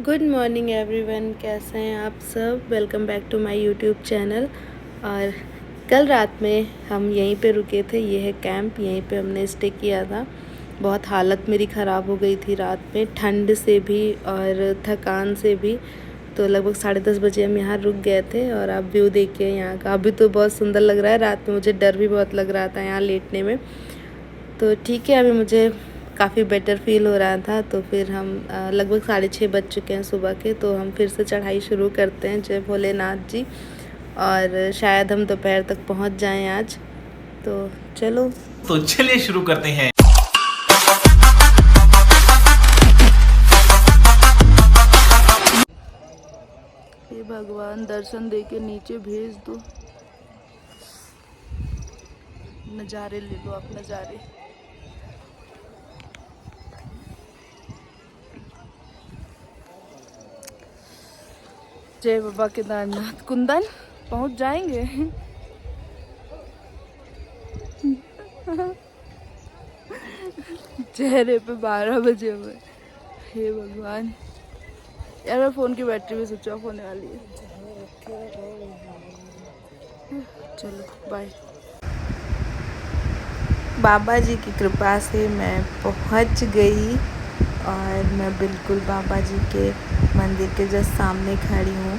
Good morning everyone, कैसे हैं आप सब। Welcome back to my YouTube channel. और कल रात में हम यहीं पे रुके थे। ये है कैंप, यहीं पे हमने स्टे किया था। बहुत हालत मेरी ख़राब हो गई थी रात में, ठंड से भी और थकान से भी। तो लगभग 10:30 बजे हम यहाँ रुक गए थे। और आप व्यू देखिए यहाँ का, अभी तो बहुत सुंदर लग रहा है। रात में मुझे डर भी बहुत लग रहा था यहाँ लेटने में। तो ठीक है, अभी मुझे काफ़ी बेटर फील हो रहा था। तो फिर हम लगभग 6:30 बज चुके हैं सुबह के। तो हम फिर से चढ़ाई शुरू करते हैं, जय भोलेनाथ जी। और शायद हम दोपहर तक पहुंच जाएं आज। तो चलिए शुरू करते हैं। हे भगवान, दर्शन दे के नीचे भेज दो। नज़ारे ले लो आप, नज़ारे। जय बाबा केदारनाथ। कुंदन, पहुंच जाएंगे। चेहरे पे 12 बजे हुए। हे भगवान, यार मेरे फ़ोन की बैटरी भी स्विच ऑफ होने वाली है। चलो बाय। बाबा जी की कृपा से मैं पहुंच गई और मैं बिल्कुल बाबा जी के मंदिर के जस्ट सामने खड़ी हूँ।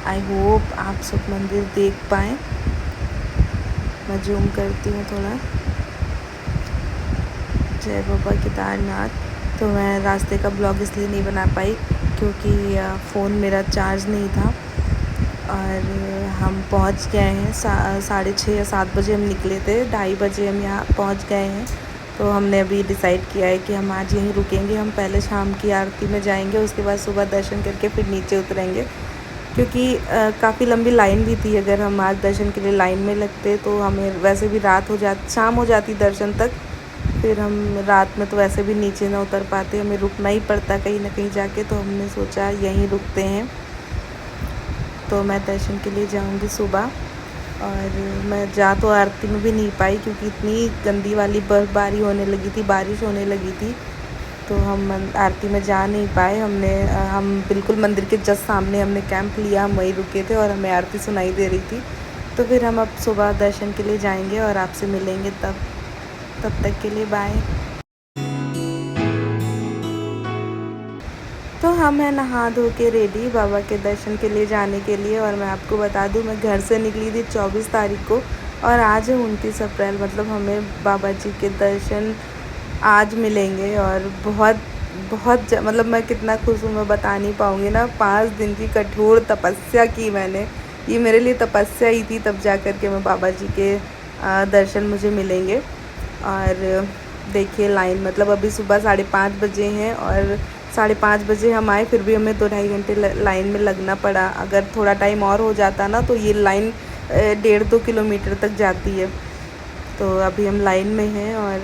आई होप आप सब मंदिर देख पाएँ। मैं जूम करती हूँ थोड़ा। जय बाबा केदारनाथ। तो मैं रास्ते का ब्लॉग इसलिए नहीं बना पाई क्योंकि फ़ोन मेरा चार्ज नहीं था। और हम पहुंच गए हैं 6:30 या 7 बजे हम निकले थे, 2:30 बजे हम यहाँ पहुंच गए हैं। तो हमने अभी डिसाइड किया है कि हम आज यहीं रुकेंगे। हम पहले शाम की आरती में जाएंगे, उसके बाद सुबह दर्शन करके फिर नीचे उतरेंगे। क्योंकि काफ़ी लंबी लाइन भी थी। अगर हम आज दर्शन के लिए लाइन में लगते तो हमें वैसे भी शाम हो जाती दर्शन तक। फिर हम रात में तो वैसे भी नीचे ना उतर पाते, हमें रुकना ही पड़ता कहीं ना कहीं जाके। तो हमने सोचा यहीं रुकते हैं। तो मैं दर्शन के लिए जाऊंगी सुबह। और मैं जा तो आरती में भी नहीं पाई क्योंकि इतनी गंदी वाली बर्फ़बारी होने लगी थी, बारिश होने लगी थी। तो हम आरती में जा नहीं पाए। हम बिल्कुल मंदिर के जस्ट सामने हमने कैंप लिया, हम वहीं रुके थे और हमें आरती सुनाई दे रही थी। तो फिर हम अब सुबह दर्शन के लिए जाएंगे और आपसे मिलेंगे तब तक के लिए बाय। तो हम हैं नहा धो के रेडी बाबा के दर्शन के लिए जाने के लिए। और मैं आपको बता दूं, मैं घर से निकली थी 24 तारीख को और आज है 29 अप्रैल। मतलब हमें बाबा जी के दर्शन आज मिलेंगे। और मतलब मैं कितना खुश हूँ मैं बता नहीं पाऊँगी ना। 5 दिन की कठोर तपस्या की मैंने। ये मेरे लिए तपस्या ही थी, तब जा कर के मैं बाबा जी के दर्शन मुझे मिलेंगे। और देखिए लाइन, मतलब अभी सुबह 5:30 बजे हैं और 5:30 बजे हम आए, फिर भी हमें 2-2.5 घंटे लाइन में लगना पड़ा। अगर थोड़ा टाइम और हो जाता ना तो ये लाइन 1.5-2 किलोमीटर तक जाती है। तो अभी हम लाइन में हैं। और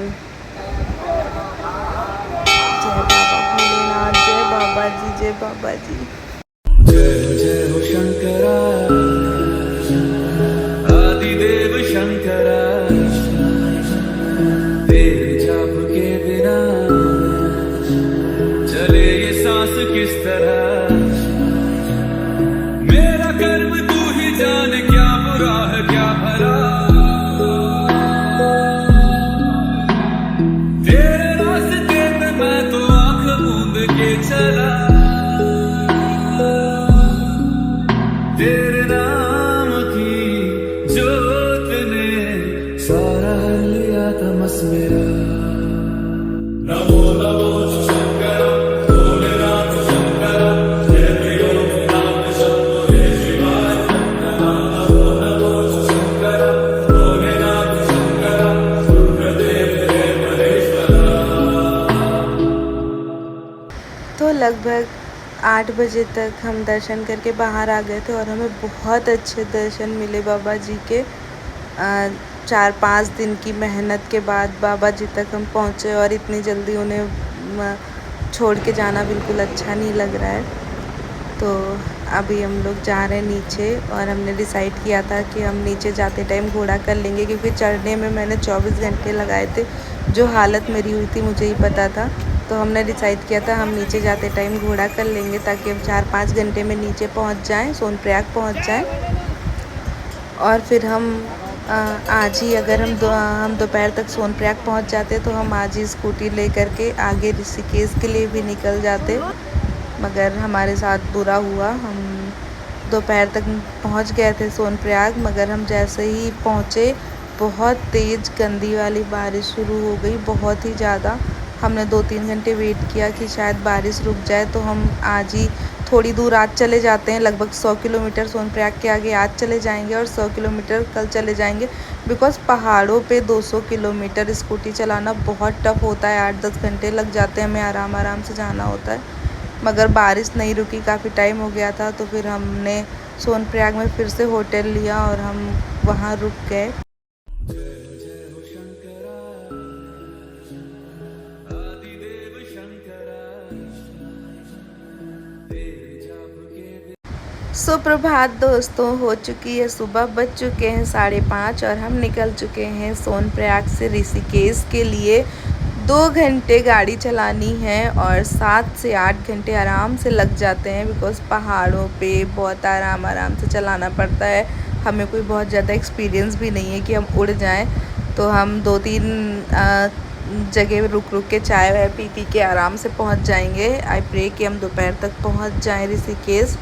जय बाबा भोलेनाथ, जय बाबा जी, जय बाबा जी। जय जय हो शंकरा, आदिदेव शंकरा। तेरे जाप के बिना चले ये सांस किस तरह। मेरा कर्म तू ही जाने, क्या बुरा है क्या भला। तेरे रास्ते पे मैं तो आंख मूंद के चला। तेरे नाम की जोत ने सारा लिया तमस मेरा। नमो नमो शंकर भोलेनाथ शंकर, जय भोलेनाथ शंभो जय शिवाय। नमो नमो शंकर भोलेनाथ शंकर, रुद्रदेव जय महेश्वरा। तो लगभग 8 बजे तक हम दर्शन करके बाहर आ गए थे और हमें बहुत अच्छे दर्शन मिले बाबा जी के। 4-5 दिन की मेहनत के बाद बाबा जी तक हम पहुँचे और इतनी जल्दी उन्हें छोड़ के जाना बिल्कुल अच्छा नहीं लग रहा है। तो अभी हम लोग जा रहे हैं नीचे। और हमने डिसाइड किया था कि हम नीचे जाते टाइम घोड़ा कर लेंगे क्योंकि चढ़ने में मैंने 24 घंटे लगाए थे। जो हालत मेरी हुई थी मुझे ही पता था। तो हमने डिसाइड किया था हम नीचे जाते टाइम घोड़ा कर लेंगे ताकि हम 4-5 घंटे में नीचे पहुंच जाएं, सोनप्रयाग पहुंच जाएं। और फिर हम आज ही अगर हम दोपहर तक सोनप्रयाग पहुंच जाते तो हम आज ही स्कूटी ले करके आगे ऋषिकेश के लिए भी निकल जाते, मगर हमारे साथ बुरा हुआ। हम दोपहर तक पहुंच गए थे सोनप्रयाग, मगर हम जैसे ही पहुंचे बहुत तेज़ गंदी वाली बारिश शुरू हो गई, बहुत ही ज़्यादा। हमने 2-3 घंटे वेट किया कि शायद बारिश रुक जाए तो हम आज ही थोड़ी दूर आज चले जाते हैं, लगभग 100 किलोमीटर सोनप्रयाग के आगे आज चले जाएंगे और 100 किलोमीटर कल चले जाएंगे। बिकॉज़ पहाड़ों पे 200 किलोमीटर स्कूटी चलाना बहुत टफ़ होता है, 8-10 घंटे लग जाते हैं, हमें आराम आराम से जाना होता है। मगर बारिश नहीं रुकी, काफ़ी टाइम हो गया था, तो फिर हमने सोनप्रयाग में फिर से होटल लिया और हम वहाँ रुक गए। सुप्रभात दोस्तों, हो चुकी है सुबह, बज चुके हैं 5:30 और हम निकल चुके हैं सोनप्रयाग से ऋषिकेश के लिए। 2 घंटे गाड़ी चलानी है और 7 से 8 घंटे आराम से लग जाते हैं, बिकॉज़ पहाड़ों पे बहुत आराम से चलाना पड़ता है। हमें कोई बहुत ज़्यादा एक्सपीरियंस भी नहीं है कि हम उड़ जाएं, तो हम 2-3 जगह रुक के चाय वाय पी के आराम से पहुंच जाएंगे। आई प्रे कि हम दोपहर तक पहुंच जाएं ऋषिकेश।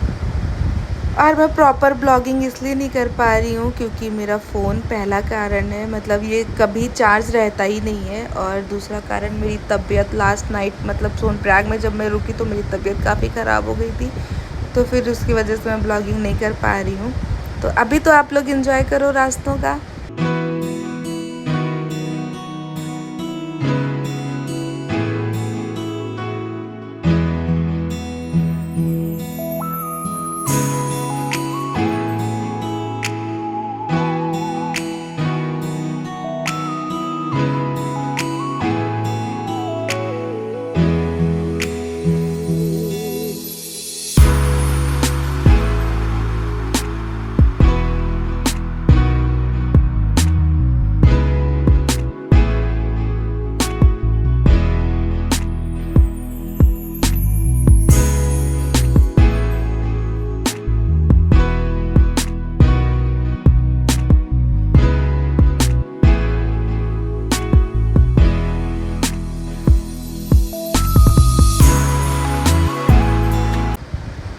और मैं प्रॉपर ब्लॉगिंग इसलिए नहीं कर पा रही हूँ क्योंकि मेरा फ़ोन पहला कारण है, मतलब ये कभी चार्ज रहता ही नहीं है, और दूसरा कारण मेरी तबीयत लास्ट नाइट, मतलब सोनप्रयाग में जब मैं रुकी तो मेरी तबीयत काफ़ी ख़राब हो गई थी, तो फिर उसकी वजह से मैं ब्लॉगिंग नहीं कर पा रही हूँ। तो अभी तो आप लोग एंजॉय करो रास्तों का।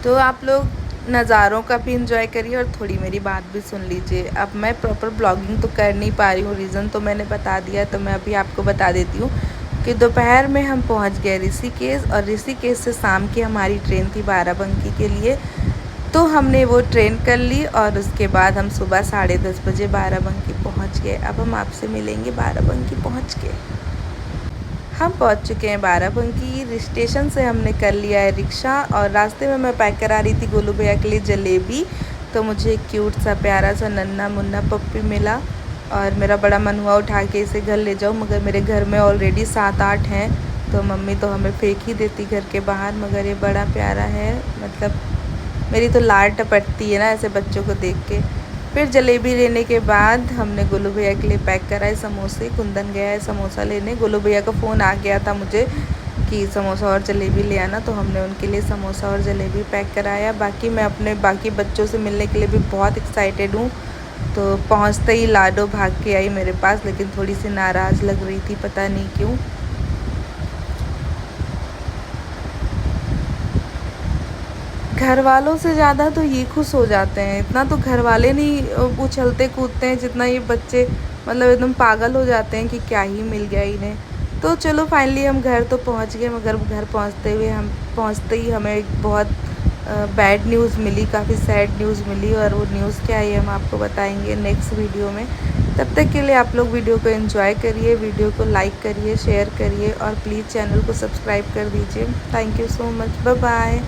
तो आप लोग नज़ारों का भी इंजॉय करिए और थोड़ी मेरी बात भी सुन लीजिए। अब मैं प्रॉपर ब्लॉगिंग तो कर नहीं पा रही हूँ, रीज़न तो मैंने बता दिया, तो मैं अभी आपको बता देती हूँ कि दोपहर में हम पहुँच गए ऋषिकेश, और ऋषिकेश से शाम की हमारी ट्रेन थी बाराबंकी के लिए, तो हमने वो ट्रेन कर ली और उसके बाद हम सुबह 10:30 बजे बाराबंकी पहुँच गए। अब हम आपसे मिलेंगे बाराबंकी पहुँच के। हम पहुंच चुके हैं बाराबंकी। स्टेशन से हमने कर लिया है रिक्शा, और रास्ते में मैं पैक करा रही थी गोलू भैया के लिए जलेबी, तो मुझे एक क्यूट सा प्यारा सा नन्ना मुन्ना पप्पी मिला, और मेरा बड़ा मन हुआ उठा के इसे घर ले जाऊँ, मगर मेरे घर में ऑलरेडी 7-8 हैं, तो मम्मी तो हमें फेंक ही देती घर के बाहर। मगर ये बड़ा प्यारा है, मतलब मेरी तो लाड टपटती है ना ऐसे बच्चों को देख के। फिर जलेबी लेने के बाद हमने गोलू भैया के लिए पैक कराए समोसे। कुंदन गया है समोसा लेने, गोलू भैया का फ़ोन आ गया था मुझे कि समोसा और जलेबी ले आना, तो हमने उनके लिए समोसा और जलेबी पैक कराया। बाकी मैं अपने बाकी बच्चों से मिलने के लिए भी बहुत एक्साइटेड हूँ। तो पहुँचते ही लाडो भाग के आई मेरे पास, लेकिन थोड़ी सी नाराज़ लग रही थी, पता नहीं क्यों। घर वालों से ज़्यादा तो ये खुश हो जाते हैं, इतना तो घर वाले नहीं उछलते कूदते हैं जितना ये बच्चे, मतलब एकदम पागल हो जाते हैं कि क्या ही मिल गया इन्हें। तो चलो फाइनली हम घर तो पहुंच गए, मगर घर पहुंचते ही हमें एक बहुत बैड न्यूज़ मिली, काफ़ी सैड न्यूज़ मिली, और वो न्यूज़ क्या है हम आपको बताएंगे नेक्स्ट वीडियो में। तब तक के लिए आप लोग वीडियो को एंजॉय करिए, वीडियो को लाइक करिए, शेयर करिए, और प्लीज़ चैनल को सब्सक्राइब कर दीजिए। Thank you so much, bye bye.